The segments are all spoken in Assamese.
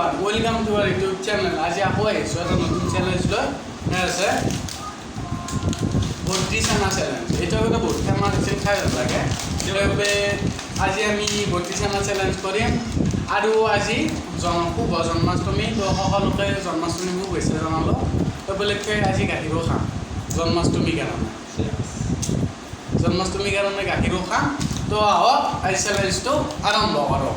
everyone, welcome to our YouTube channel. আজি আকৌ আহিছোঁ এটা নতুন চেলেঞ্জ লৈ আছে বত্ৰিছ আনা চেলেঞ্জ। এইটো আগতে বহুত ফেমাছ আছিল, খাই ভাল লাগে। সেইবাবে আজি আমি বত্ৰিছ আনা চেলেঞ্জ কৰিম। আৰু আজি শুভ জন্মাষ্টমী, তো সকলোকে জন্মাষ্টমী শুভেচ্ছা জনালোঁ। তো বেলেগকে আজি গাখীৰো খাম জন্মাষ্টমীৰ কাৰণে। জন্মাষ্টমীৰ কাৰণে গাখীৰো খাম। তো আহক আজি চেলেঞ্জটো আৰম্ভ কৰোঁ।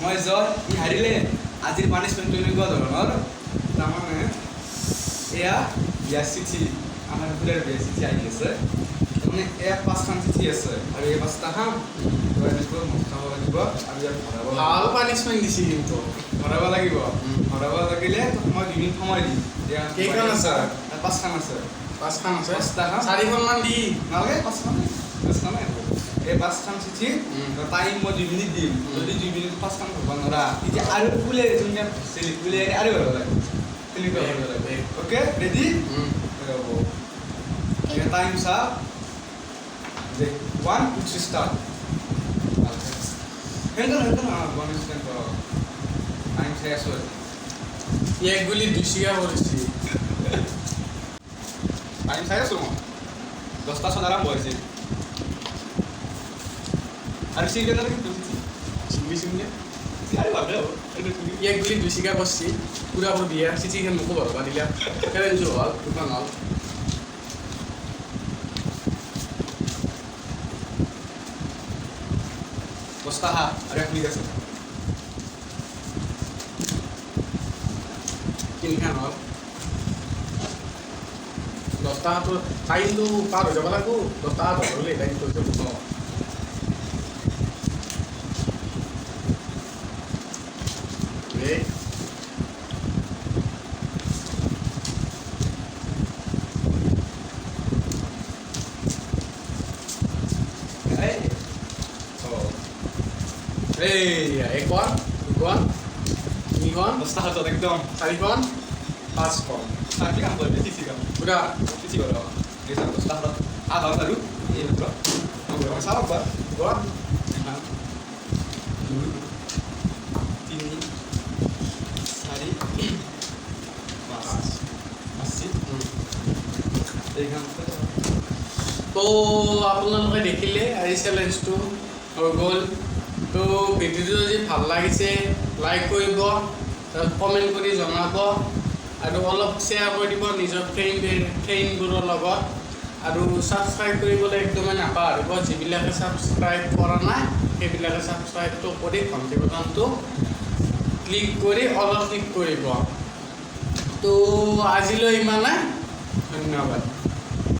মই জয় ই হাৰিলে। আজিৰ পানিছমেণ্টটো এনেকুৱা ধৰণৰ, তাৰমানে এয়া বিয়া চিঠি, আমাৰ ফুলৰ বিয়া চিঠি আহি আছে। তাৰমানে এয়া 5খন চিঠি আছে আৰু এই 5টা খাম এনেকৈ মুখ খাব লাগিব আৰু ইয়াত ভৰাব লাগিব। ভাল পানিছমেণ্ট দিছে, কিন্তু ভৰাব লাগিব। ভৰাব লাগিলে মই 2 মিনিট সময় দিম। কেইখন আছে? 5খন আছে। 5খন আছে, 4খনমান দি নালাগে। 5খন এই 5খন চিঠি টাইম মই 2 মিনিট দিম। যদি 2 মিনিট 5খন ভৰাব নোৱাৰা তেতিয়া আৰু ফুলে ফুলে আৰু ভৰাব লাগে। তেনেকুৱা কৰিব লাগে। Okay, ready? টাইম চা 1 2 3 ষ্টাৰ্ট। টাইম চাই আছো। এক গুলি 2 চিগা কৰিছি। টাইম চাই আছো মই। 10টা চন আৰম্ভ হৈছে আৰু চিগনেল কিন্তু চিংগি আৰু ভাবে এক গুলি 2 চিগা কৰিছি। পুৰা কৰি দিয়া চিঠিখন মোকো ভৰাব দিলা। চেলেঞ্জ হ'ল, দোকান হ'ল। বস্তা হা আৰু 1 মিনিট আছে। 3খান হ'ল। 10টা হাতটো টাইমটো পাৰ হৈ যাব লাগিব। 10টা হাত হ'লে টাইমটো হৈ যাব। একখন, দুখন, 3খন, 10টা হাতত একদম 4খন, 5খন। 4খন কাম কৰিবি, চিঠি কাম পুৰা চিঠি কৰা Ini satu setafel. Abang baru. Ini bro. Mau salah Pak. Gua. Enam. Dulu. Tini. Sari. Mas. Masih. তো আপোনালোকে দেখিলে আজি চেলেঞ্জটো হৈ গ'ল তো ভিডিঅ'টো যদি ভাল লাগিছে লাইক কৰিব কমেণ্ট কৰি জনাব আৰু অলপ শ্বেয়াৰ কৰি দিব নিজৰ ফ্ৰেণ্ডবোৰৰ লগত আৰু ছাবস্ক্ৰাইব কৰিবলৈ একদমেই নাপাহৰিব যিবিলাকে ছাবস্ক্ৰাইব কৰা নাই সেইবিলাকে ছাবস্ক্ৰাইবটো কৰি ঘণ্টি বটনটো ক্লিক কৰি অলপ ক্লিক কৰিব তো আজিলৈ ইমানে ধন্যবাদ